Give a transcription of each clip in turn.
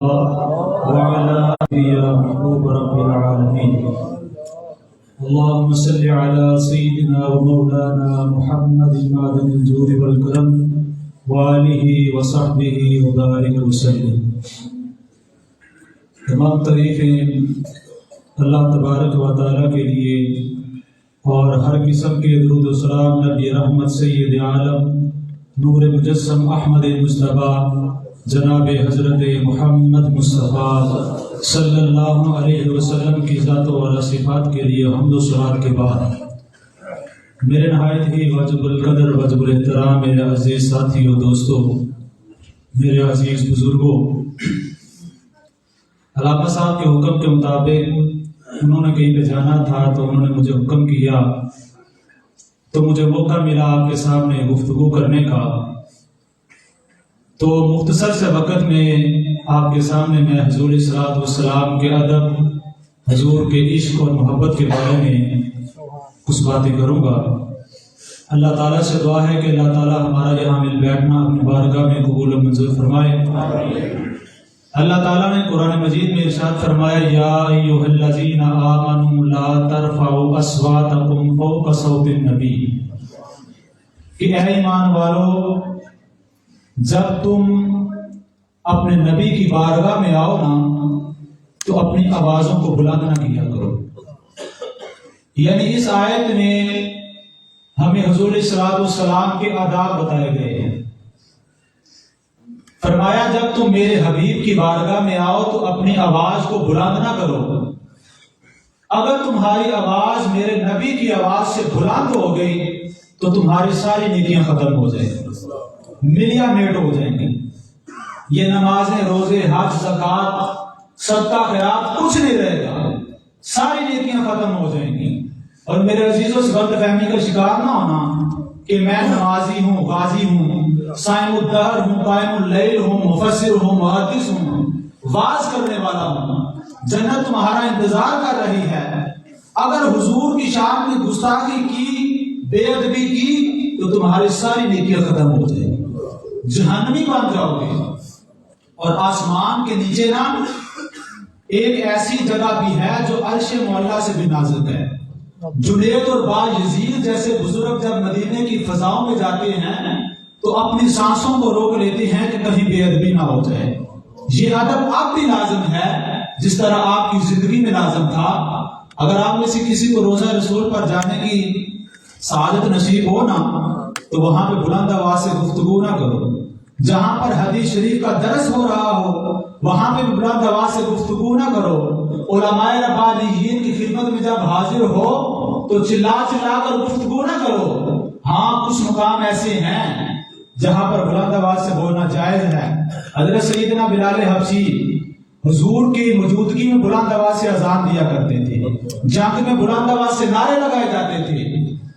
وعلى آله يا محبوب رب العالمين. اللهم صل على سيدنا ومولانا محمد معدن الجود والكرم وآله وصحبه وبارك وسلم. تمام تعریفیں اللہ تبارک و تعالیٰ کے لیے اور ہر قسم کے درود و سلام نبی رحمت سید عالم نور مجسم احمد مصطفیٰ جناب حضرت محمد مصطفیٰ صلی اللہ علیہ وسلم کی ذات و صفات کے لیے حمد و ثنا کے بعد میرے نہایت ہی واجب القدر واجب الاحترام میرے عزیز ساتھیوں دوستوں، میرے عزیز بزرگوں، علامہ صاحب کے حکم کے مطابق انہوں نے کہیں پہ جانا تھا تو انہوں نے مجھے حکم کیا تو مجھے موقع ملا آپ کے سامنے گفتگو کرنے کا. تو مختصر سے وقت میں آپ کے سامنے میں حضور صلوات والسلام کے ادب، حضور کے عشق اور محبت کے بارے میں کچھ باتیں کروں گا. اللہ تعالیٰ سے دعا ہے کہ اللہ تعالیٰ ہمارا یہاں مل بیٹھنا اپنی بارگاہ میں قبول و منظور فرمائے. اللہ تعالیٰ نے قرآن مجید میں ارشاد فرمایا، یا ایھا الذین آمنوا لا ترفعوا اصواتکم فوق صوت النبی، کہ اے ایمان والو جب تم اپنے نبی کی بارگاہ میں آؤ نا تو اپنی آوازوں کو بلند نہ کیا کرو. یعنی اس آیت میں ہمیں حضور صلی اللہ علیہ وسلم کے آداب بتائے گئے ہیں. فرمایا جب تم میرے حبیب کی بارگاہ میں آؤ تو اپنی آواز کو بلند نہ کرو. اگر تمہاری آواز میرے نبی کی آواز سے بلند ہو گئی تو تمہاری ساری نیکیاں ختم ہو جائیں گی، ملیا میٹ ہو جائیں گی. یہ نمازیں، روزے، حج، زکوٰۃ، صدقہ خیرات کچھ نہیں رہے گا، ساری نیکیاں ختم ہو جائیں گی. اور میرے عزیزوں سے غلط فہمی کا شکار نہ ہونا کہ میں نمازی ہوں، غازی ہوں، صائم الدہر ہوں، قائم اللیل ہوں، مفسر ہوں، محدث ہوں، واعظ کرنے والا ہوں. جنت تمہارا انتظار کر رہی ہے. اگر حضور کی شان میں گستاخی کی، بے ادبی کی تو تمہاری ساری نیکیاں ختم ہو جائیں گی، جہنمی بن جاؤ گے. اور آسمان کے نیچے نا ایک ایسی جگہ بھی ہے جو عرش معلیٰ سے بھی نازک ہے. جنید اور با یزید جیسے بزرگ جب مدینے کی فضاؤں میں جاتے ہیں تو اپنی سانسوں کو روک لیتے ہیں کہ کہیں بے ادبی نہ ہو جائے. یہ ادب اب بھی لازم ہے جس طرح آپ کی زندگی میں لازم تھا. اگر آپ میں سے کسی کو روزہ رسول پر جانے کی سعادت نصیب ہو نا تو وہاں پہ بلند آواز سے گفتگو نہ کرو. جہاں پر حدیث شریف کا درس ہو رہا ہو وہاں پہ بلند آواز سے گفتگو نہ کرو. علماء ربانیین کی خدمت میں جب حاضر ہو تو چلا چلا کر گفتگو نہ کرو. ہاں کچھ مقام ایسے ہیں جہاں پر بلند آواز سے بولنا جائز ہے. حضرت سیدنا بلال حبشی حضور کی موجودگی میں بلند آواز سے اذان دیا کرتے تھے، جنگ میں بلند آواز سے نعرے لگائے جاتے تھے.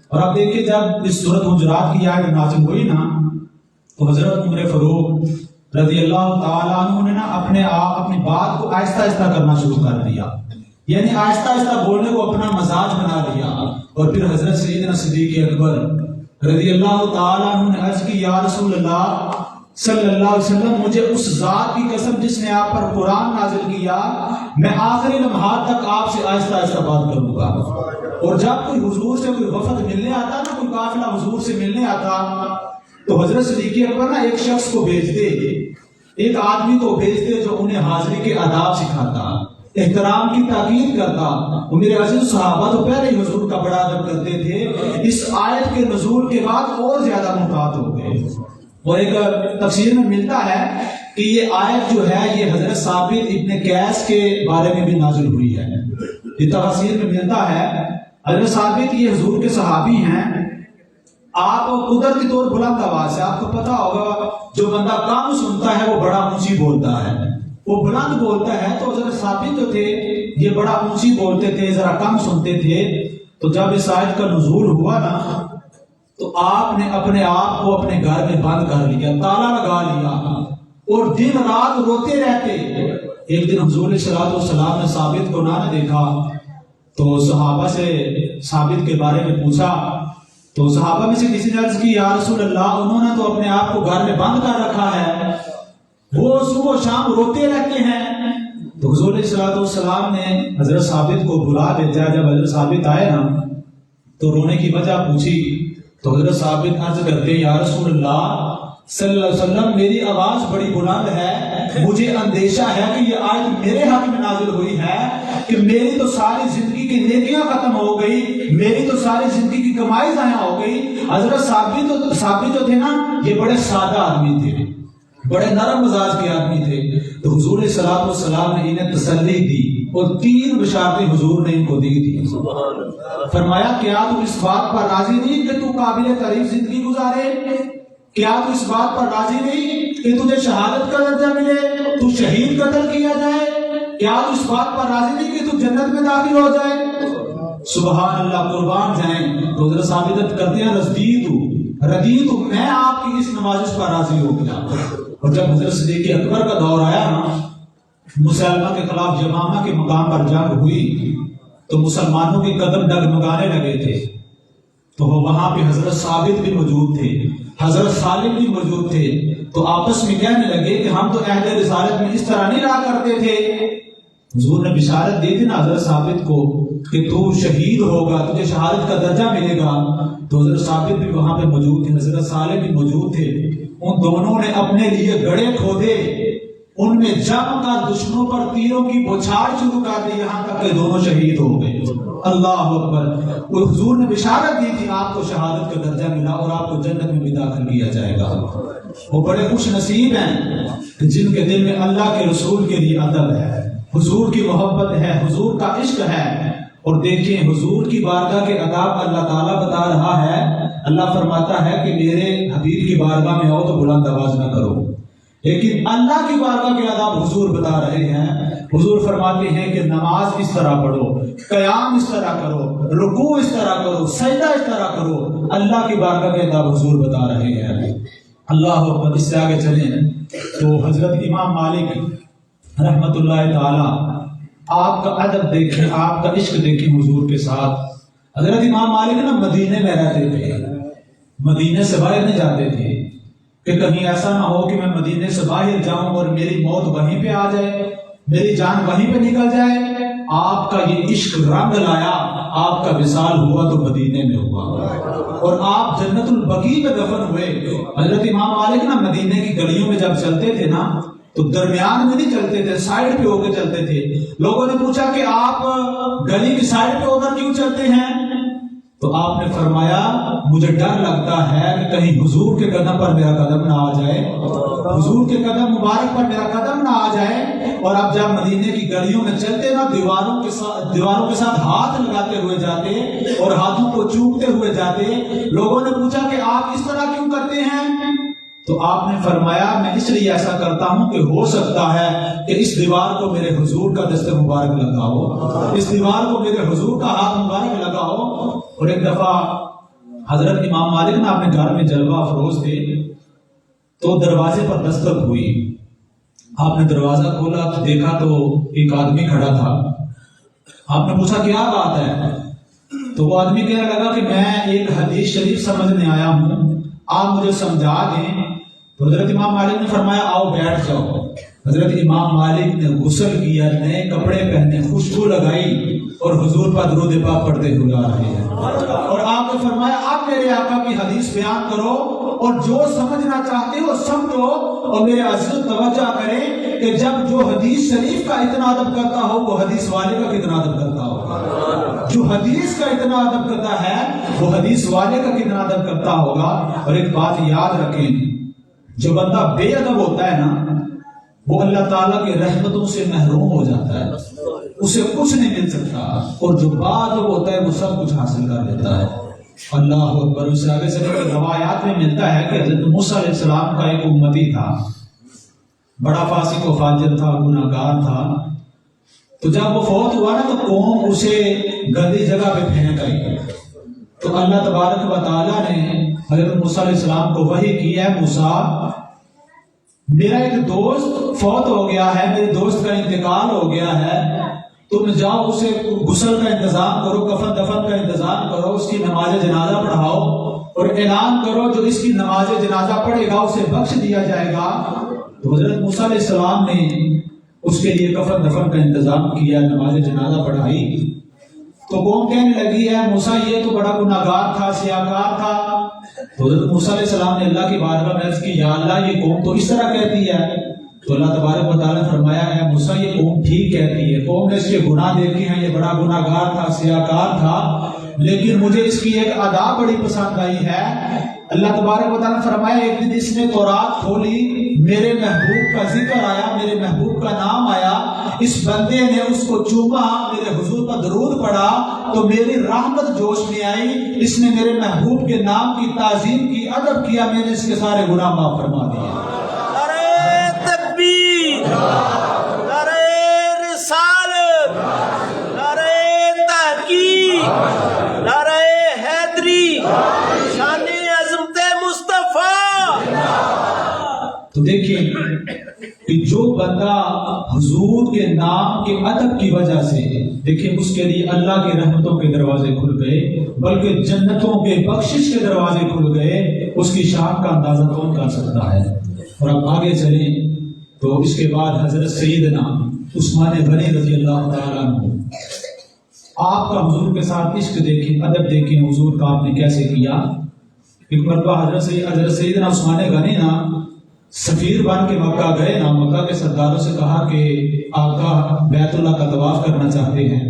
اور اب دیکھیے جب اس سورۃ حجرات کی آیت نازل ہوئی نا تو حضرت عمر فاروق رضی اللہ تعالیٰ عنہ نے نا اپنی بات کو آہستہ آہستہ کرنا شروع کر دیا. یعنی آہستہ آہستہ بولنے کو اپنا مزاج بنا لیا. اور پھر حضرت سیدنا صدیق اکبر رضی اللہ تعالیٰ عنہ نے عرض کی، یا رسول اللہ صلی اللہ علیہ وسلم، مجھے اس ذات کی قسم جس نے آپ پر قرآن نازل کیا، میں آخری لمحات تک آپ سے آہستہ آہستہ بات کروں گا. اور جب کوئی حضور سے کوئی وفد ملنے آتا نا، کوئی قافلہ حضور سے ملنے آتا تو حضرت صدیق اکبر نا ایک شخص کو بھیجتے، ایک آدمی کو بھیجتے جو انہیں حاضری کے آداب سکھاتا، احترام کی تاکید کرتا. وہ میرے عزیز صحابہ تو پہلے ہی حضور کا بڑا ادب کرتے تھے، اس آیت کے نزول کے بعد اور زیادہ محتاط ہو گئے. اور ایک تفسیر میں ملتا ہے کہ یہ آیت جو ہے یہ حضرت ثابت ابن قیس کے بارے میں بھی نازل ہوئی ہے. یہ تفسیر میں ملتا ہے حضرت ثابت یہ حضور کے صحابی ہیں. آپ قدرتی طور بلند آواز سے، آپ کو پتا ہوگا جو بندہ کم سنتا ہے وہ بڑا اونچی بولتا ہے، وہ بلند بولتا ہے. تو حضرت ثابت جو تھے یہ بڑا اونچی بولتے تھے، ذرا کم سنتے تھے. تو جب اس آیت کا نزول ہوا نا تو آپ نے اپنے آپ کو اپنے گھر میں بند کر لیا، تالا لگا لیا اور دن رات روتے رہتے. ایک دن حضور صلی اللہ علیہ وسلم نے ثابت کو نہ دیکھا تو صحابہ سے ثابت کے بارے میں پوچھا تو صحابہ میں سے کسی نے عرض کی، یا رسول اللہ انہوں نے تو اپنے آپ کو گھر میں بند کر رکھا ہے. وہ صبح و شام روتے رہتے ہیں۔ تو حضور علیہ الصلوۃ والسلام نے حضرت ثابت کو بلا بھیجا۔ جب حضرت ثابت آئے نا تو رونے کی وجہ پوچھی تو حضرت ثابت عرض کرتے یا رسول اللہ صلی اللہ علیہ وسلم میری آواز بڑی بلند ہے، مجھے اندیشہ ہے کہ یہ آیت میرے حق میں نازل ہوئی ہے کہ میری تو ساری زندگی کی نیکیاں ختم ہو گئی، میری تو ساری زندگی کی کمائی ضائع ہو گئی۔ حضرت ثابت جو تھے نا یہ بڑے سادہ آدمی تھے، بڑے نرم مزاج کے آدمی تھے۔ تو حضور علیہ الصلوۃ والسلام نے انہیں تسلی دی اور 3 بشارتیں حضور نے ان کو دی تھی۔ فرمایا کیا تم اس بات پر راضی نہیں کہ تو قابل تعریف زندگی گزارے؟ کیا تو اس بات پر راضی نہیں کہ تجھے شہادت کا درجہ ملے، تو شہید قتل کیا جائے؟ کیا تو اس بات پر راضی نہیں کہ تو جنت میں داخل ہو جائے؟ سبحان اللہ، قربان جائیں۔ تو حضرت ثابت کرتے ہیں ردیت میں آپ کی اس نوازش پر راضی ہو گیا۔ اور جب حضرت صدیق اکبر کا دور آیا نا، مسلمہ کے خلاف یمامہ کے مقام پر جنگ ہوئی تو مسلمانوں کے قدم ڈگمگانے لگے تھے، تو وہاں پہ حضرت ثابت بھی موجود تھے، حضرت سالم بھی موجود تھے۔ تو آپس میں کہنے لگے کہ ہم تو عہد رسالت میں اس طرح نہیں رہا کرتے تھے۔ حضور نے بشارت دی تھی نا حضرت ثابت کو کہ تو شہید ہوگا، تجھے شہادت کا درجہ ملے گا۔ تو حضرت ثابت بھی وہاں پہ موجود تھے، حضرت سالم بھی موجود تھے۔ ان دونوں نے اپنے لیے گڑھے کھودے، ان میں جم کر دشمنوں پر تیروں کی بوچھاڑ شروع کر دی، یہاں تک کہ دونوں شہید ہو گئے۔ اللہ اکبر۔ وہ حضور نے بشارت دی تھی آپ کو شہادت کا درجہ ملا اور آپ کو جنت میں بھی داخل کیا جائے گا۔ وہ بڑے خوش نصیب ہیں جن کے دل میں اللہ کے رسول کے لیے ادب ہے، حضور کی محبت ہے، حضور کا عشق ہے۔ اور دیکھیں حضور کی بارگاہ کے آداب اللہ تعالیٰ بتا رہا ہے، اللہ فرماتا ہے کہ میرے حبیب کی بارگاہ میں آؤ تو بلند آواز نہ کرو، لیکن اللہ کی بارگاہ کے آداب حضور بتا رہے ہیں۔ حضور فرماتے ہیں کہ نماز اس طرح پڑھو، قیام اس طرح کرو، رکوع اس طرح کرو، سجدہ اس طرح کرو۔ اللہ کی بارگاہ کے آداب حضور بتا رہے ہیں۔ اللہ اکبر۔ اس سے آگے چلیں تو حضرت امام مالک رحمت اللہ تعالی، آپ کا ادب دیکھیں، آپ کا عشق دیکھیں حضور کے ساتھ۔ حضرت امام مالک نا مدینے میں رہتے تھے، مدینے سے باہر نہیں جاتے تھے کہ کہیں ایسا نہ ہو کہ میں مدینے سے باہر جاؤں اور میری موت وہیں پہ آ جائے، میری جان وہیں پہ نکل جائے۔ آپ کا یہ عشق رنگ لایا، آپ کا وصال ہوا تو مدینے میں ہوا اور آپ جنت البقیع میں دفن ہوئے۔ حضرت امام مالک نا مدینے کی گلیوں میں جب چلتے تھے نا تو درمیان میں نہیں چلتے تھے، سائڈ پہ ہو کے چلتے تھے۔ لوگوں نے پوچھا کہ آپ گلی کی سائڈ پہ ہو کر کیوں چلتے ہیں؟ تو آپ نے فرمایا مجھے ڈر لگتا ہے کہ کہیں حضور کے قدم پر میرا قدم نہ آ جائے، حضور کے قدم مبارک پر میرا قدم نہ آ جائے۔ اور اب جب مدینے کی گلیوں میں چلتے نا دیواروں کے ساتھ ہاتھ لگاتے ہوئے جاتے اور ہاتھوں کو چومتے ہوئے جاتے۔ لوگوں نے پوچھا کہ آپ اس طرح کیوں کرتے ہیں؟ تو آپ نے فرمایا میں اس لیے ایسا کرتا ہوں کہ ہو سکتا ہے کہ اس دیوار کو میرے حضور کا دست مبارک لگا ہو، اس دیوار کو میرے حضور کا ہاتھ مبارک لگا ہو۔ اور ایک دفعہ حضرت امام مالک نا اپنے گھر میں جلوہ افروز تھے تو دروازے پر دستک ہوئی۔ آپ نے دروازہ کھولا تو دیکھا تو ایک آدمی کھڑا تھا۔ آپ نے پوچھا کیا بات ہے؟ تو وہ آدمی کہنے لگا کہ میں ایک حدیث شریف سمجھنے آیا ہوں، آپ مجھے سمجھا دیں۔ تو حضرت امام مالک نے فرمایا آؤ بیٹھ جاؤ۔ حضرت امام مالک نے غسل کیا، نئے کپڑے پہنے، خوشبو لگائی اور حضور پر درود پاک پڑھتے ہوئے آ رہے ہیں۔ اور آپ نے فرمایا آپ میرے آقا کی حدیث بیان کرو اور جو سمجھنا چاہتے ہو سمجھو، اور میرے عزیز توجہ کریں کہ جب جو حدیث شریف کا اتنا ادب کرتا ہو وہ حدیث والے کا کتنا ادب کرتا ہوگا، جو حدیث کا اتنا ادب کرتا ہے وہ حدیث والے کا کتنا ادب کرتا ہوگا۔ اور ایک بات یاد رکھیں، جو بندہ بے ادب ہوتا ہے نا وہ اللہ تعالیٰ کی رحمتوں سے محروم ہو جاتا ہے، اسے کچھ نہیں مل سکتا، اور جو باادب ہوتا ہے وہ سب کچھ حاصل کر لیتا ہے۔ اللہ اکبر۔ اس سے آگے سے روایات میں ملتا ہے کہ حضرت موسیٰ علیہ السلام کا ایک امتی تھا، بڑا فاسق و فاجر تھا، گناہ گار تھا۔ تو جب وہ فوت ہوا نا تو قوم اسے گندی جگہ پہ پھینک آئی۔ تو اللہ تبارک و تعالیٰ نے حضرت موسیٰ علیہ السلام کو وحی کی ہے، موسیٰ میرا ایک دوست فوت ہو گیا ہے، میرے دوست کا انتقال ہو گیا ہے، تم جاؤ اسے غسل کا انتظام کرو، کفن دفن کا انتظام کرو، اس کی نماز جنازہ پڑھاؤ اور اعلان کرو جو اس کی نماز جنازہ پڑھے گا اسے بخش دیا جائے گا۔ تو حضرت موسیٰ علیہ السلام نے اس کے لیے کفن دفن کا انتظام کیا، نماز جنازہ پڑھائی. تو قوم کہنے لگی ہے موسیٰ یہ تو بڑا گناہگار تھا، سیاہکار تھا. تو حضرت موسیٰ علیہ السلام نے اللہ کی بارگاہ میں عرض کی یا اللہ یہ قوم تو اس طرح کہتی ہے. تو اللہ تبارک و تعالیٰ نے فرمایا ہے موسیٰ یہ قوم ٹھیک کہتی ہے، قوم نے اس کے گناہ دیکھے ہیں، یہ بڑا گناہگار تھا، سیاہکار تھا، لیکن مجھے اس کی ایک ادا بڑی پسند آئی ہے. اللہ تبارک و تعالیٰ نے فرمایا ایک دن اس نے تورات کھولی، میرے محبوب کا ذکر آیا، میرے محبوب کا نام آیا، اس بندے نے اس کو چوما، میرے حضور پر درود پڑھا تو میری رحمت جوش میں آئی، اس نے میرے محبوب کے نام کی تعظیم کی، ادب کیا، میں نے اس کے سارے گناہ معاف فرما دیے. نعرہ تکبیر، نعرہ رسالت، نعرہ تحقیق، نعرہ حیدری، شان عظمت مصطفیٰ. تو دیکھیں کہ جو بندہ حضور کے نام کے ادب کی وجہ سے، دیکھیں اس کے لیے اللہ کی رحمتوں کے دروازے کھل گئے، بلکہ جنتوں کے بخشش کے دروازے کھل گئے. اس کی شان کا اندازہ کون کر سکتا ہے. اور اب آگے چلیں تو اس کے بعد حضرت سیدنا عثمان غنی رضی اللہ تعالیٰ عنہ، آپ کا حضور کے ساتھ عشق دیکھیں، ادب دیکھیں، حضور کا آپ نے کیسے کیا. ایک مرتبہ حضرت سیدنا عثمان غنی نا سفیر بن کے مکہ گئے نا، مکہ کے سرداروں سے کہا کہ آقا بیت اللہ کا طواف کرنا چاہتے ہیں.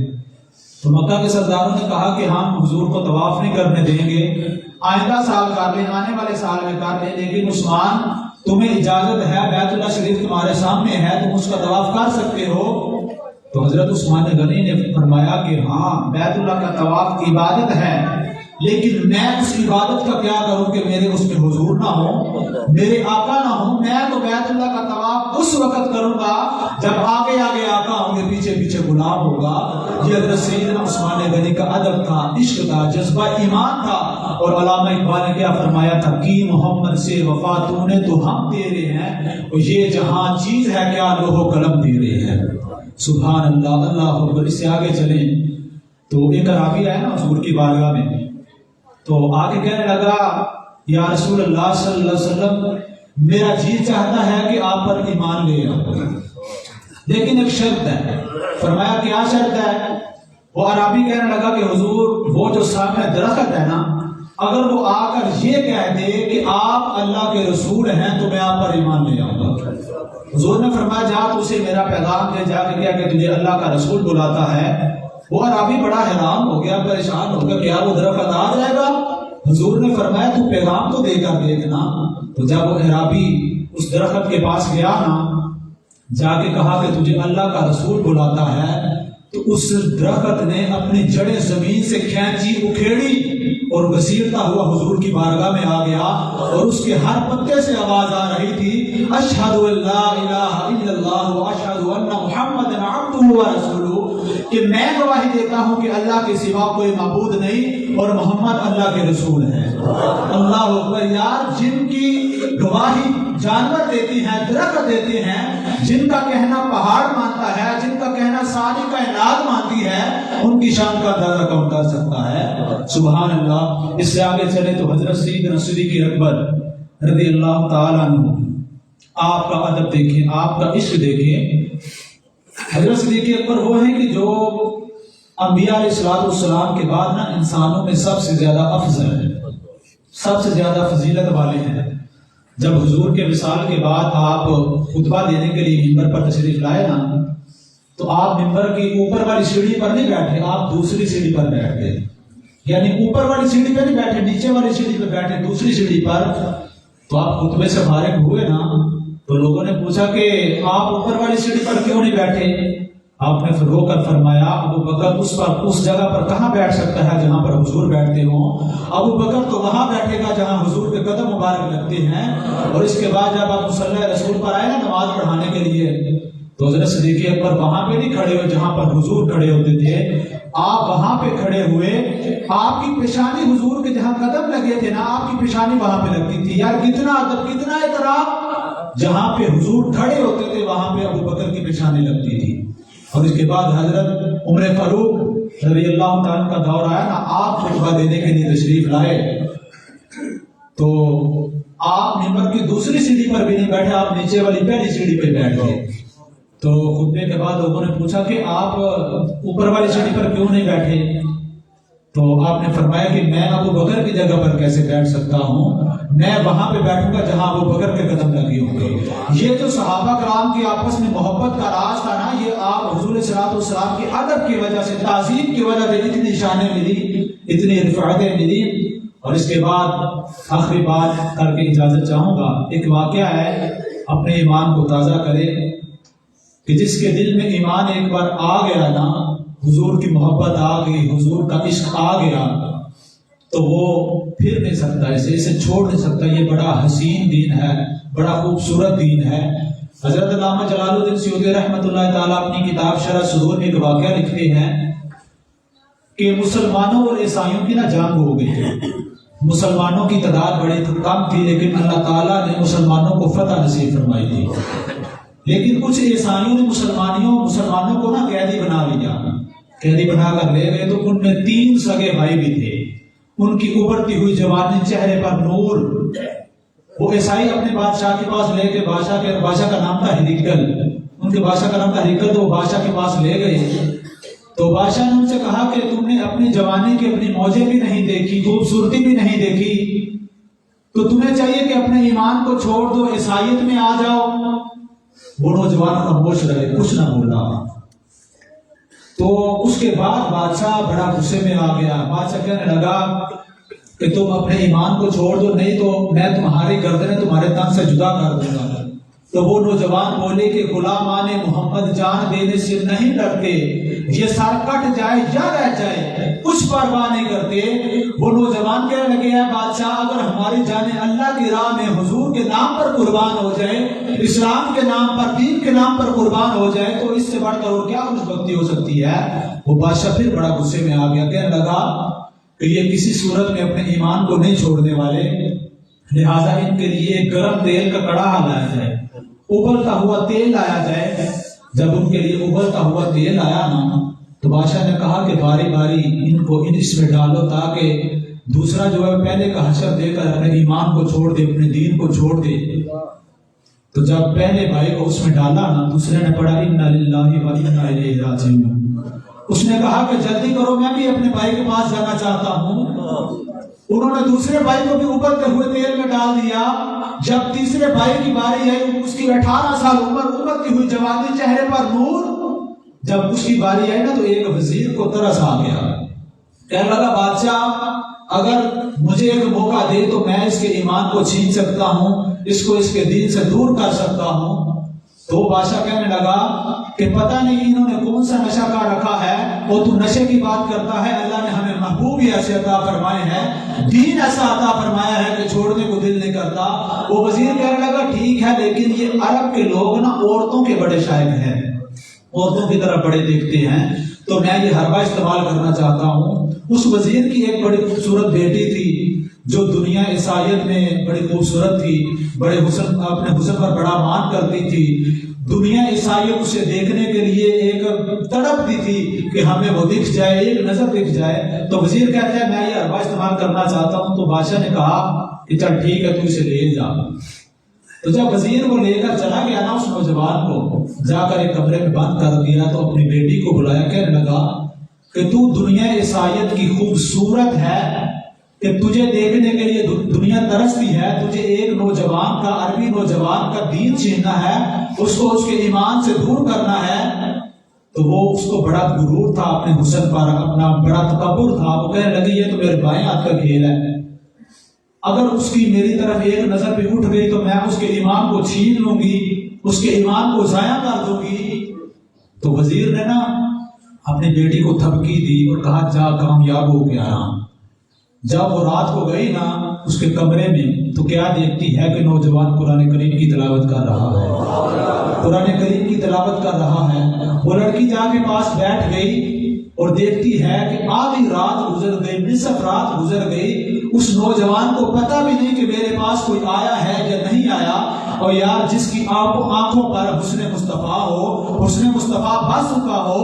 تو مکہ کے سرداروں نے کہا کہ ہم حضور کو طواف نہیں کرنے دیں گے، آئندہ سال کر لیں، آنے والے سال میں کر لیں، لیکن عثمان تمہیں اجازت ہے، بیت اللہ شریف تمہارے سامنے ہے، تم اس کا طواف کر سکتے ہو. تو حضرت عثمان غنی نے فرمایا کہ ہاں بیت اللہ کا طواف عبادت ہے، لیکن میں اس عبادت کا کیا کروں کہ میرے اس میں حضور نہ ہو، میرے آقا نہ ہو. میں تو بیت اللہ کا طواف اس وقت کروں گا جب آگے آگے آقا ہوں گے، پیچھے پیچھے غلام ہوگا. یہ حضرت سیدنا عثمان غنی کا ادب تھا، عشق تھا، جذبہ ایمان تھا. اور علامہ اقبال نے کیا فرمایا تھا کہ محمد سے وفا تو نے تو ہم تیرے ہیں، اور یہ جہاں چیز ہے کیا لوح و قلم تیرے ہیں. سبحان اللہ، اللہ اکبر. اس سے آگے چلیں تو ایک اعرابی آیا نا حضور کی بارگاہ میں، تو آگے کہنے لگا یا رسول اللہ صلی اللہ علیہ وسلم میرا جی چاہتا ہے کہ آپ پر ایمان لے آؤ، لیکن ایک شرط ہے. فرمایا کیا شرط ہے؟ وہ عربی کہنے لگا کہ حضور وہ جو سامنے درخت ہے نا، اگر وہ آ کر یہ کہہ دے کہ آپ اللہ کے رسول ہیں تو میں آپ پر ایمان لے آؤں گا. حضور نے فرمایا جا تو اسے میرا پیغام دے، جا کے کیا کہ تجھے اللہ کا رسول بلاتا ہے. وہ عربی بڑا حیران ہو گیا، پریشان ہو گیا کہ یار وہ درخت آ جائے گا. حضور نے فرمایا تو پیغام تو دے کر دیکھنا. تو جب وہ عربی اس درخت کے پاس گیا نا، جا کے کہا کہ تجھے اللہ کا رسول بلاتا ہے، تو اس درخت نے اپنی جڑیں زمین سے کھینچی، اکھیڑی اور گھسیٹتا ہوا حضور کی بارگاہ میں آ گیا. اور اس کے ہر پتے سے آواز آ رہی تھی اشہد ان لا الہ الا اللہ واشہد ان محمد عبدہ ورسولہ، کہ میں گواہی دیتا ہوں کہ اللہ کے سوا کوئی معبود نہیں اور محمد اللہ کے رسول ہیں. اللہ اکبر. یار جن کی گواہی جانور دیتی ہیں، درخت دیتے ہیں، جن کا کہنا پہاڑ مانتا ہے، جن کا کہنا ساری کائنات مانتی ہے، ان کی شان کا اندازہ کون کر سکتا ہے. سبحان اللہ. اس سے آگے چلے تو حضرت سیدنا صدیق اکبر رضی اللہ تعالیٰ عنہ، آپ کا ادب دیکھیں، آپ کا عشق دیکھیں. حضرت صدیق اکبر وہ ہیں کہ جو انبیاء علیہ السلام کے بعد نا انسانوں میں سب سے زیادہ افضل ہیں، سب سے زیادہ فضیلت والے ہیں. جب حضور کے وصال کے بعد آپ خطبہ دینے کے لیے ممبر پر تشریف لائے نا، تو آپ ممبر کی اوپر والی سیڑھی پر نہیں بیٹھے، آپ دوسری سیڑھی پر بیٹھ گئے. یعنی اوپر والی سیڑھی پہ نہیں بیٹھے، نیچے والی سیڑھی پہ بیٹھے، دوسری سیڑھی پر. تو آپ خطبے سے فارغ ہوئے نا، تو لوگوں نے پوچھا کہ آپ اوپر والی سیڑھی پر کیوں نہیں بیٹھے؟ آپ نے پھر رو کر فرمایا ابو بکر اس جگہ پر کہاں بیٹھ سکتا ہے جہاں پر حضور بیٹھتے ہوں. ابو بکر تو وہاں بیٹھے گا جہاں حضور کے قدم مبارک لگتے ہیں. اور اس کے بعد جب آپ مصلی رسول پر آئے نا نماز پڑھانے کے لیے، تو حضرت صدیق اکبر وہاں پہ نہیں کھڑے ہوئے جہاں پر حضور کھڑے ہوتے تھے، آپ وہاں پہ کھڑے ہوئے. آپ کی پیشانی حضور کے جہاں قدم لگے تھے نا، آپ کی پیشانی وہاں پہ لگتی تھی. یار کتنا ادب، کتنا احترام. جہاں پہ حضور کھڑے ہوتے تھے وہاں پہ ابو بکر کی پیشانی لگتی تھی. اور اس کے بعد حضرت عمر فاروق رضی اللہ تعالیٰ کا دور آیا نا، آپ خطبہ دینے کے لیے تشریف لائے. تو آپ ممبر کی دوسری سیڑھی پر بھی نہیں بیٹھے، آپ نیچے والی پہلی سیڑھی پہ بیٹھ گئے۔ تو خطبے کے بعد لوگوں نے پوچھا کہ آپ اوپر والی سیڑھی پر کیوں نہیں بیٹھے؟ تو آپ نے فرمایا کہ میں ابو بکر کی جگہ پر کیسے بیٹھ سکتا ہوں، میں وہاں پہ بیٹھوں گا جہاں ابو بکر کے قدم لگے ہوں گے۔ یہ جو صحابہ کرام کی آپس میں محبت کا راز تھا نا، یہ آپ حضور صلی اللہ علیہ وسلم کی ادب کی وجہ سے، تعظیم کی وجہ سے اتنی شانیں ملی، اتنی رفعتیں ملی۔ اور اس کے بعد آخری بات کر کے اجازت چاہوں گا، ایک واقعہ ہے، اپنے ایمان کو تازہ کرے کہ جس کے دل میں ایمان ایک بار آ گیا نا، حضور کی محبت آ گئی، حضور کا عشق آ گیا، تو وہ پھر نہیں سکتا، اسے چھوڑ نہیں سکتا۔ یہ بڑا حسین دین ہے، بڑا خوبصورت دین ہے۔ حضرت علامہ جلال الدین سیوطی رحمۃ اللہ تعالیٰ اپنی کتاب شرح صدور میں ایک واقعہ لکھتے ہیں کہ مسلمانوں اور عیسائیوں کی نا جنگ ہو گئی۔ مسلمانوں کی تعداد بڑی کم تھی، لیکن اللہ تعالیٰ نے مسلمانوں کو فتح نصیب فرمائی تھی۔ لیکن کچھ عیسائیوں نے مسلمانوں کو نا قیدی بنا لیا، قیدی بنا کر لے گئے۔ تو ان میں 3 سگے بھائی بھی تھے، ان کی ابھرتی ہوئی جوانی، چہرے پر نور۔ وہ عیسائی اپنے بادشاہ کے پاس لے کے، بادشاہ کا نام تھا ہرقل، ان کے بادشاہ کا نام تھا ہرقل، تو وہ بادشاہ کے پاس لے گئے۔ تو بادشاہ نے ان سے کہا کہ تم نے اپنی جوانی کی اپنی موجیں بھی نہیں دیکھی، خوبصورتی بھی نہیں دیکھی، تو تمہیں چاہیے کہ اپنے ایمان کو چھوڑ دو، عیسائیت میں آ جاؤ۔ وہ نوجوان خاموش رہے، کچھ نہ بولا۔ تو اس کے بعد بادشاہ بڑا غصے میں آ گیا۔ بادشاہ کہنے لگا کہ تم اپنے ایمان کو چھوڑ دو، نہیں تو میں تمہاری گردنیں تمہارے تن سے جدا کر دوں گا۔ تو وہ نوجوان بولے کہ غلامان محمد جان دینے سے نہیں ڈرتے، یہ سر کٹ جائے یا رہ جائے کچھ پرواہ نہیں کرتے۔ وہ نوجوان کہنے لگے ہیں بادشاہ، اگر ہماری جانیں اللہ کی راہ میں حضور کے نام پر قربان ہو جائے، اسلام کے نام پر، دین کے نام پر قربان ہو جائے، تو اس سے بڑھ کر اور کیا خوش بختی ہو سکتی ہے۔ وہ بادشاہ پھر بڑا غصے میں آ گیا، کہنے لگا کہ یہ کسی صورت میں اپنے ایمان کو نہیں چھوڑنے والے، لہذا ان کے لیے ایک گرم تیل کا کڑاہا لایا جائے، ابلتا ہوا تیل لایا جائے۔ جب ان کے لیے ابلتا ہوا تیل آیا نا، تو بادشاہ نے کہا کہ باری باری ان کو اس میں ڈالو، تاکہ دوسرا جو ہے پہلے کا حشر دے کر اپنے ایمان کو چھوڑ دے، اپنے دین کو چھوڑ دے۔ تو جب پہلے بھائی کو اس میں ڈالا نا، دوسرے نے پڑھا انا للہ و انا الیہ راجعون۔ اس نے کہا کہ جلدی کرو، میں بھی اپنے بھائی کے پاس جانا چاہتا ہوں۔ انہوں نے دوسرے بھائی کو بھی ابلتے ہوئے تیل میں ڈال دیا۔ جب تیسرے بھائی کی باری آئی، اس کی 18 سال عمر، ابلتی ہوئی جوانی، چہرے پر نور، جب اس کی باری آئی نا، تو ایک وزیر کو ترس آ گیا، کہنے لگا بادشاہ اگر مجھے ایک موقع دے تو میں اس کے ایمان کو چھین سکتا ہوں، اس کو اس کے دین سے دور کر سکتا ہوں۔ تو بادشاہ کہنے لگا کہ پتہ نہیں انہوں نے کون سا نشہ کر رکھا ہے، اور تو نشے کی بات کرتا ہے۔ اللہ نے ہمیں محبوب ہی ایسے عطا فرمائے ہیں، دین ایسا عطا فرمایا ہے کہ چھوڑنے کو دل نہیں کرتا۔ وہ وزیر کہنے لگا ٹھیک ہے، لیکن یہ عرب کے لوگ نا عورتوں کے بڑے شائق ہیں، عورتوں کی طرح بڑے دیکھتے ہیں، تو میں یہ حربہ استعمال کرنا چاہتا ہوں۔ اس وزیر کی ایک بڑی خوبصورت بیٹی تھی، جو دنیا عیسائیت میں بڑی خوبصورت تھی، بڑے حسن، اپنے حسن پر بڑا مان کرتی تھی۔ دنیا عیسائیت اسے دیکھنے کے لیے ایک تڑپتی تھی کہ ہمیں وہ دکھ جائے، ایک نظر دکھ جائے۔ تو وزیر کہتا ہے میں یہ حربہ استعمال کرنا چاہتا ہوں۔ تو بادشاہ نے کہا کہ چل ٹھیک ہے، تو اسے لے جا۔ تو جب وزیر وہ لے کر چلا گیا نا، اس نوجوان کو جا کر ایک کمرے میں بند کر دیا، تو اپنی بیٹی کو بلایا، کہنے لگا کہ تو دنیا عیسائیت کی خوبصورت ہے کہ تجھے دیکھنے کے لیے دنیا ترستی ہے، تجھے ایک نوجوان کا، عربی نوجوان کا دین چھیننا ہے، اس کو اس کے ایمان سے دور کرنا ہے۔ تو وہ اس کو بڑا غرور تھا اپنے حسن پر، اپنا بڑا تکبر تھا۔ وہ کہنے لگی یہ تو میرے بائیں ہاتھ کا کھیل ہے، اگر اس کی میری طرف ایک نظر بھی اٹھ گئی تو میں اس کے ایمان کو چھین لوں گی، اس کے ایمان کو ضائع کر دوں گی۔ تو وزیر نے نا اپنی بیٹی کو تھپکی دی اور کہا جا کامیاب ہو کے آنا۔ جب وہ رات کو گئی نا اس کے کمرے میں، تو کیا دیکھتی ہے کہ نوجوان قرآن کریم کی تلاوت کر رہا ہے، قرآن کریم کی تلاوت کر رہا ہے۔ وہ لڑکی جا کے پاس بیٹھ گئی اور دیکھتی ہے کہ آدھی رات گزر گئی، نصف رات گزر گئی، اس نوجوان کو پتہ بھی نہیں کہ میرے پاس کوئی آیا ہے یا نہیں آیا۔ اور یار جس کی آنکھوں پر حسن مصطفیٰ ہو، حسن مصطفیٰ بس چکا ہو،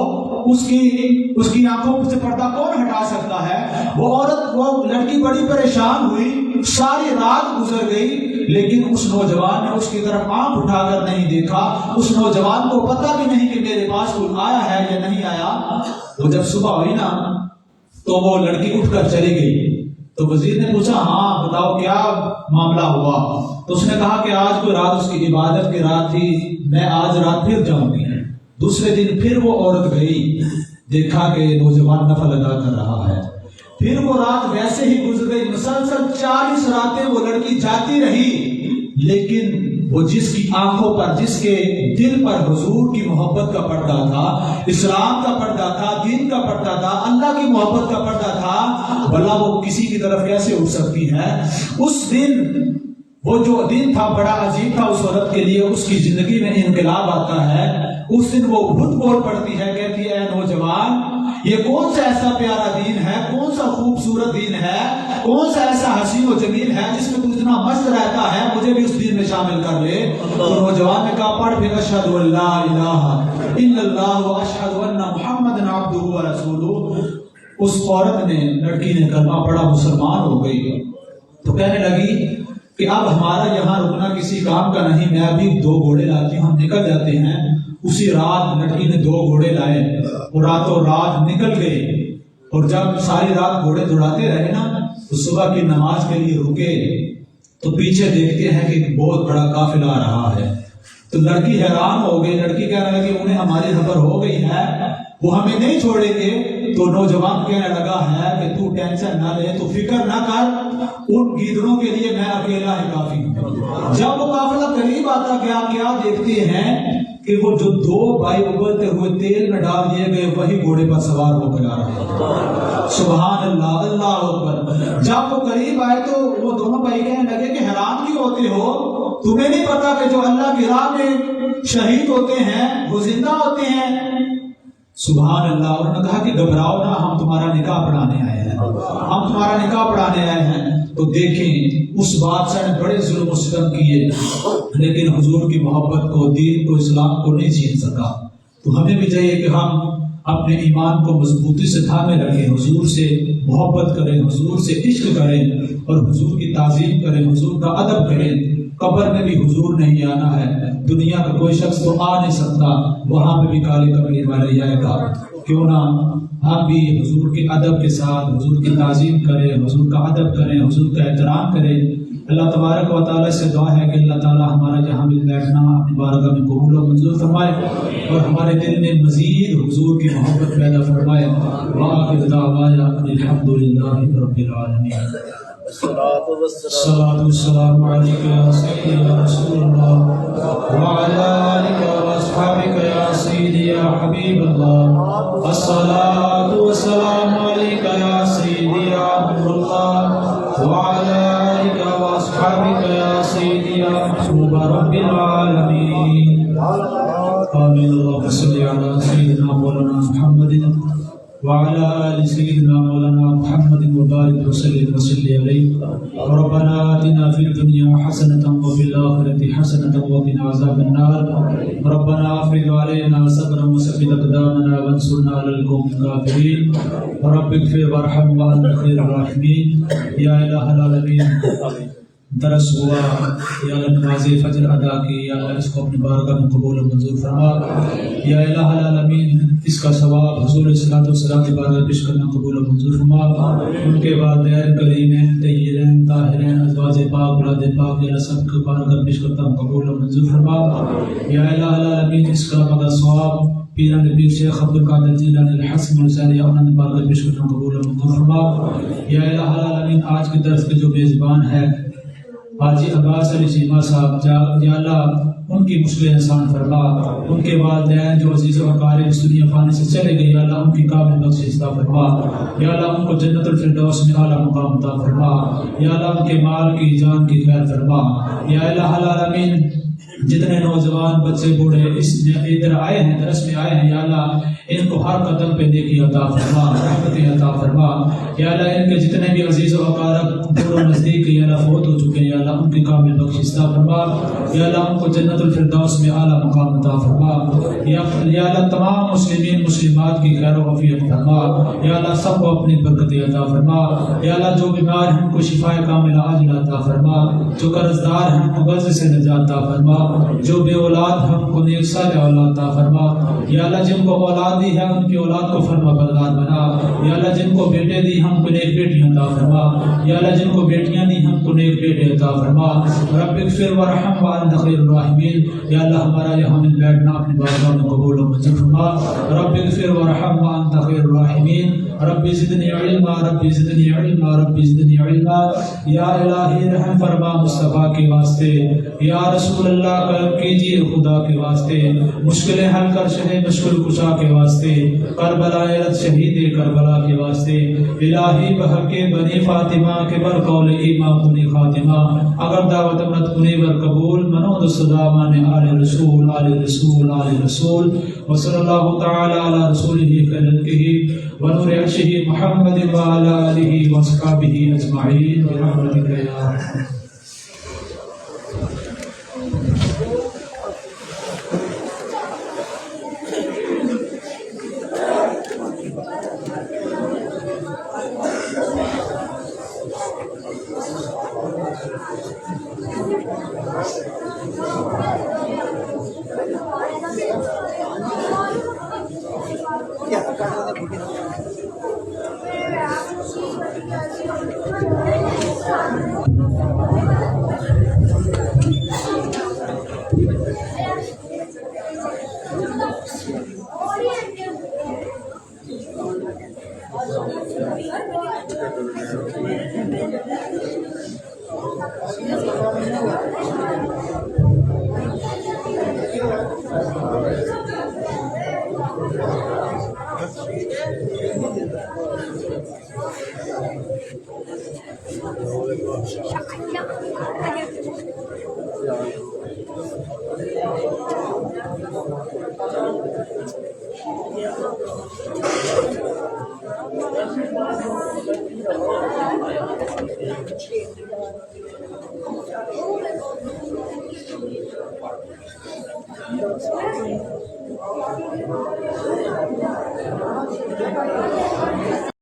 اس کی آنکھوں سے پردہ کون ہٹا سکتا ہے؟ وہ عورت، وہ لڑکی بڑی پریشان ہوئی، ساری رات گزر گئی، لیکن اس نوجوان نے اس کی طرف آنکھ اٹھا کر نہیں دیکھا. اس نوجوان کو پتہ بھی نہیں کہ میرے پاس کوئی آیا ہے یا نہیں آیا. وہ جب صبح ہوئی نا تو وہ لڑکی اٹھ کر چلی گئی. تو وزیر نے پوچھا ہاں بتاؤ کیا معاملہ ہوا. تو اس نے کہا کہ آج کوئی رات اس کی عبادت کی رات تھی, میں آج رات پھر جاؤں گی. دوسرے دن پھر وہ عورت گئی, دیکھا کہ نوجوان نفل ادا کر رہا ہے. پھر وہ رات ویسے ہی گزر گئی. مسلسل 40 راتیں وہ لڑکی جاتی رہی, لیکن وہ جس کی آنکھوں پر, جس کے دل پر حضور کی محبت کا پردہ تھا, اسلام کا پردہ تھا, دین کا پردہ تھا, اللہ کی محبت کا پردہ تھا, بھلا وہ کسی کی طرف کیسے اٹھ سکتی ہے. اس دن وہ جو دن تھا بڑا عجیب تھا اس عورت کے لیے. اس کی زندگی میں انقلاب آتا ہے. اس دن وہ خود بول پڑتی ہے, کہتی ہے اے نوجوان, یہ کون سا ایسا پیارا دین ہے, کون سا خوبصورت دین ہے, کون سا ایسا حسین و جمیل ہے جس میں تو اتنا مست رہتا ہے, مجھے بھی اس دین میں شامل کر لے. تو نوجوان نے کہا پڑھ پھر اشہد ان لا الہ الا اللہ و اشہد ان محمد عبدہ و رسولہ. اس عورت نے, لڑکی نے کلمہ پڑھا, مسلمان ہو گئی. تو کہنے لگی کہ اب ہمارا یہاں رکنا کسی کام کا نہیں, میں ابھی 2 گھوڑے لاتی ہوں, ہم نکل جاتے ہیں. اسی رات لڑکی نے 2 گھوڑے لائے اور راتوں رات نکل گئے. اور جب ساری رات گھوڑے دوڑاتے رہے نا تو صبح کی نماز کے لیے رکے تو پیچھے دیکھتے ہیں کہ ایک بہت بڑا قافلہ آ رہا ہے. تو لڑکی حیران ہو گئی. لڑکی کہہ رہا ہے کہ انہیں ہماری خبر ہو گئی ہے, وہ ہمیں نہیں چھوڑیں گے. تو نوجوان کہنے لگا ہے کہ تو ٹینشن نہ لے, تو فکر نہ کر, ان گیدڑوں کے لیے میں اکیلا ہی کافی ہوں. جب وہ قافلہ قریب آتا گیا, کیا دیکھتے ہیں کہ وہ جو 2 بھائی ابلتے ہوئے تیل میں ڈال دیے گئے وہی گھوڑے پر سوار ہو کر آ رہے ہیں. سبحان اللہ, اللہ اکبر. جب وہ قریب آئے تو وہ دونوں بھائی کہنے لگے کہ حیران کیوں ہوتے ہو, تمہیں نہیں پتا کہ جو اللہ کی راہ میں شہید ہوتے ہیں وہ زندہ ہوتے ہیں. سبحان اللہ. انہوں نے کہا کہ گھبراؤ نہ, ہم تمہارا نکاح پڑھانے آئے ہیں, ہم تمہارا نکاح پڑھانے آئے ہیں. تو دیکھیں اس بادشاہ نے بڑے ظلم و ستم کیے, لیکن حضور کی محبت کو, دین کو, اسلام کو نہیں چھین سکا. تو ہمیں بھی چاہیے کہ ہم اپنے ایمان کو مضبوطی سے تھامے رکھیں, حضور سے محبت کریں, حضور سے عشق کریں اور حضور کی تعظیم کریں, حضور کا ادب کریں. قبر میں بھی حضور نہیں آنا ہے, دنیا کا کوئی شخص تو آ نہیں سکتا, وہاں پہ بھی کالے کپڑے والے جائے گا. کیوں نہ ہم بھی حضور کے ادب کے ساتھ حضور کی تعظیم کریں, حضور کا ادب کریں, حضور کا احترام کریں. اللہ تبارک و تعالیٰ سے دعا ہے کہ اللہ تعالیٰ ہمارا جہاں بھی بیٹھنا اپنی بارگاہ میں قبول و منظور فرمائے اور ہمارے دل میں مزید حضور کی محبت پیدا فرمائے. وآخر دعوانا الحمد للہ رب العالمین. الصلاة والسلام عليك يا سيدي يا رسول الله وعلى آلك وأصحابك يا سيدي يا حبيب الله. الصلاة والسلام عليك يا سيدي يا نور الله وعلى آلك وأصحابك يا سيدي يا محبوب رب العالمين. آمين. اللهم صل على سيدنا مولانا محمد وعلى آل سيدنا مولانا محمد وبارك وسلم عليه. ربنا آتنا في الدنيا حسنة وفي الآخرة حسنة وقنا عذاب النار. ربنا افرغ علينا صبرا وثبت أقدامنا وانصرنا على القوم الكافرين. رب اغفر وارحم وأنت خير الراحمين. يا إله العالمين, درس ہوا یا اللہ, نماز فجر ادا کی یا اللہ, اس کو اپنی بارگاہ میں قبول و منظور فرما. یا الہ العالمین, اس کا ثواب حضور صلی اللہ علیہ وسلم کی بارگاہ پیش کرنا قبول و منظور فرما. ان کے والدین کریمین طیبین طاہرین ازواج پاک اولاد پاک یا اللہ سب کی بارگاہ پیش کرتا ہوں قبول و منظور فرما. یا الہ العالمین, اس کا مدد ثواب پیران پیر شیخ عبد القادر جیلانی الحسن الزانی انہوں نے بارگاہ پیش کرتا ہوں قبول و منظور فرما. یا الہ العالمین, آج کے درس کے جو میزبان ہے حاجی عباس علی چیمہ صاحب, یا اللہ ان کی مشکل انسان فرما. ان کے والدین جو عزیز و اقارب اس دنیا فانی سے چلے گئے, یا اللہ ان کی قابل بخش عطا فرما. یا اللہ ان کو جنت الفردوس میں اعلیٰ مقام عطا فرما. یا اللہ ان کے مال کی جان کی خیر فرما. یا الہ العالمین, جتنے نوجوان بچے بوڑھے اس ادھر آئے ہیں درس میں آئے ہیں یا اللہ ان کو ہر قدم پہ نیکی عطا فرما رحمتیں عطا فرما یا اللہ ان کے جتنے بھی عزیز و اقارب دور و نزدیک یا اللہ فوت ہو چکے ہیں یا اللہ ان کی کامل بخشش عطا فرما یا اللہ ان کو جنت الفردوس میں اعلیٰ مقام عطا فرما یا اللہ تمام مسلمین مسلمات کی خیر و عافیت فرما یا اللہ سب کو اپنی برکت عطا فرما یا اللہ جو بیمار ہیں ان کو شفا کاملہ عاجلہ عطا فرما جو قرض دار ہیں ان کو قرض سے نجات عطا فرما جو بے اولاد ہیں ان کو نیک صالح اولاد عطا فرما یا اللہ جن کو اولاد دی ہے ان کی اولاد کو فرما بردار بنا یا اللہ جن کو بیٹے دی ہم کو نیک بیٹیاں عطا فرما یا اللہ جن کو بیٹیاں دی ہم کو نیک بیٹے عطا فرما رب اغفر وارحم وانت خیر الراحمین یا اللہ ہمارا یہاں میں بیٹھنا اپنی بارگاہ میں قبول و منظور فرما رب اغفر وارحم وانت خیر الراحمین رب زدنی علما رب زدنی علما رب زدنی علما یا الہی رحم فرما مصطفیٰ کے واسطے یا رسول اللہ کرم کیجیے خدا کے واسطے مشکلیں حل کر شہ مشکل کشا کے واسطے کربلا رت شہید کربلا کے واسطے الہی بحق بنی فاطمہ کے بر قول امام کنی خاتمہ اگر دعوت امرت کنی بر قبول منود صدا مان آل رسول آل رسول آل رسول وصلی اللہ تعالی علی رسولہ خیرتہ ونور عرشہ محمد وعلی آلہ وصحبہ اجمعین برحمتک یا ارحم